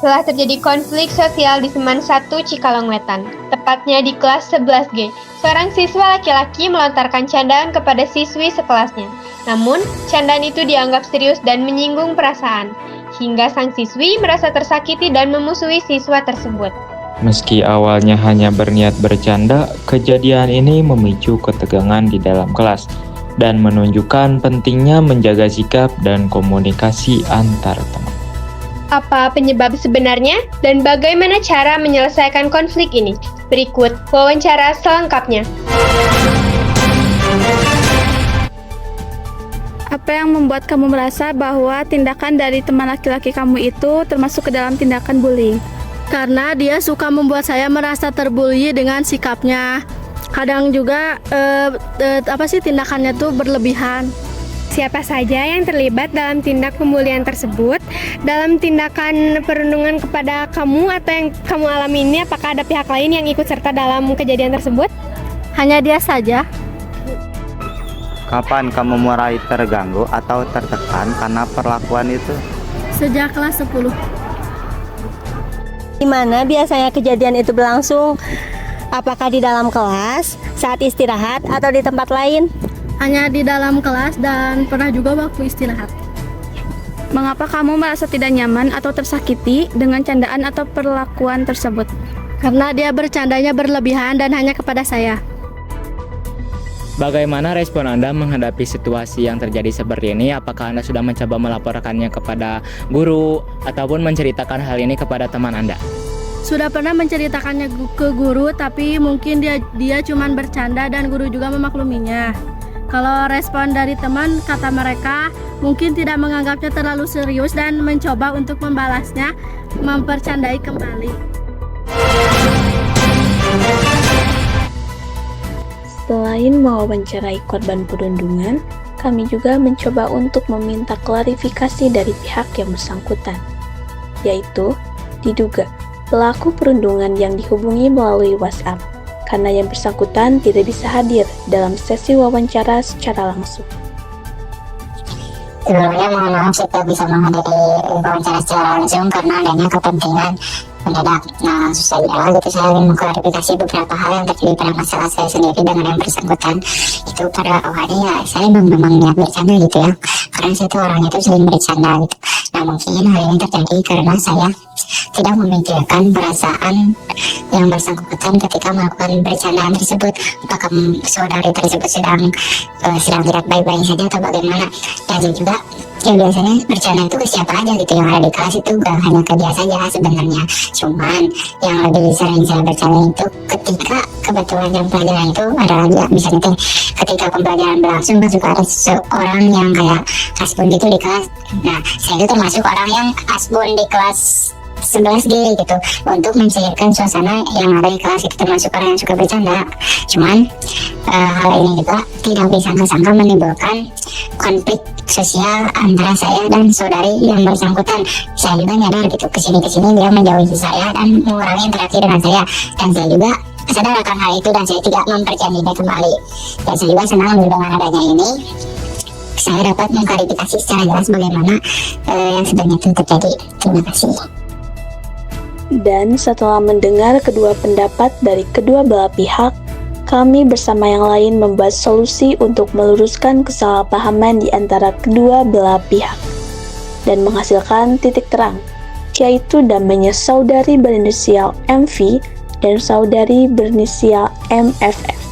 telah terjadi konflik sosial di Seman 1 Cikalongwetan, tepatnya di kelas 11G. Seorang siswa laki-laki melontarkan candaan kepada siswi sekelasnya. Namun, candaan itu dianggap serius dan menyinggung perasaan, hingga sang siswi merasa tersakiti dan memusuhi siswa tersebut. Meski awalnya hanya berniat bercanda, kejadian ini memicu ketegangan di dalam kelas dan menunjukkan pentingnya menjaga sikap dan komunikasi antar teman. Apa penyebab sebenarnya dan bagaimana cara menyelesaikan konflik ini? Berikut wawancara selengkapnya. Apa yang membuat kamu merasa bahwa tindakan dari teman laki-laki kamu itu termasuk ke dalam tindakan bullying? Karena dia suka membuat saya merasa terbully dengan sikapnya. Kadang juga tindakannya tuh berlebihan. Siapa saja yang terlibat dalam tindak pembulian tersebut? Dalam tindakan perundungan kepada kamu atau yang kamu alami ini, apakah ada pihak lain yang ikut serta dalam kejadian tersebut? Hanya dia saja. Kapan kamu mulai terganggu atau tertekan karena perlakuan itu? Sejak kelas 10. Di mana biasanya kejadian itu berlangsung? Apakah di dalam kelas, saat istirahat, atau di tempat lain? Hanya di dalam kelas dan pernah juga waktu istirahat. Mengapa kamu merasa tidak nyaman atau tersakiti dengan candaan atau perlakuan tersebut? Karena dia bercandanya berlebihan dan hanya kepada saya. Bagaimana respon Anda menghadapi situasi yang terjadi seperti ini? Apakah Anda sudah mencoba melaporkannya kepada guru ataupun menceritakan hal ini kepada teman Anda? Sudah pernah menceritakannya ke guru, tapi mungkin dia cuman bercanda dan guru juga memakluminya. Kalau respon dari teman, kata mereka, mungkin tidak menganggapnya terlalu serius dan mencoba untuk membalasnya, mempercandai kembali. Selain mewawancarai korban perundungan, kami juga mencoba untuk meminta klarifikasi dari pihak yang bersangkutan, yaitu diduga pelaku perundungan yang dihubungi melalui WhatsApp, karena yang bersangkutan tidak bisa hadir dalam sesi wawancara secara langsung. Sebelumnya mohon maaf kita bisa menghadiri wawancara secara langsung karena adanya kepentingan mendadak. Nah, saya ingin mengklarifikasi beberapa hal yang terjadi pada masalah saya sendiri dengan yang bersangkutan. Itu pada awalnya ya saya memang niat bercanda gitu ya, karena saya tuh orangnya tuh sering bercanda gitu. Nah, mungkin hal ini terjadi karena saya tidak memikirkan perasaan yang bersangkutan ketika melakukan bercandaan tersebut. Apakah saudari tersebut sedang tidak baik-baik saja atau bagaimana? Dan saya juga ya biasanya bercanda itu ke siapa aja gitu, yang ada di kelas itu gak hanya ke dia saja sebenarnya. Cuman yang lebih sering saya bercanda itu ketika kebetulan jam pelajaran itu ada lagi ya, misalnya ketika pembelajaran berlangsung suka ada seorang yang kayak asbun gitu di kelas. Nah, saya itu termasuk orang yang asbun di kelas 11G gitu, untuk mencairkan suasana yang ada di kelas. Itu termasuk orang yang suka bercanda. Cuman hal ini juga tidak disangka-sangka menimbulkan konflik sosial antara saya dan saudari yang bersangkutan. Saya juga nyadar gitu, kesini dia menjauhi saya dan mengurangi interaksi dengan saya, dan saya juga sadar akan hal itu dan saya tidak mempercayainya kembali. Dan saya juga senang dengan adanya ini saya dapat mengklarifikasi secara jelas bagaimana yang sebenarnya itu terjadi. Terima kasih. Dan setelah mendengar kedua pendapat dari kedua belah pihak, kami bersama yang lain membuat solusi untuk meluruskan kesalahpahaman di antara kedua belah pihak dan menghasilkan titik terang, yaitu damainya saudari berinisial MV dan saudari berinisial MFF.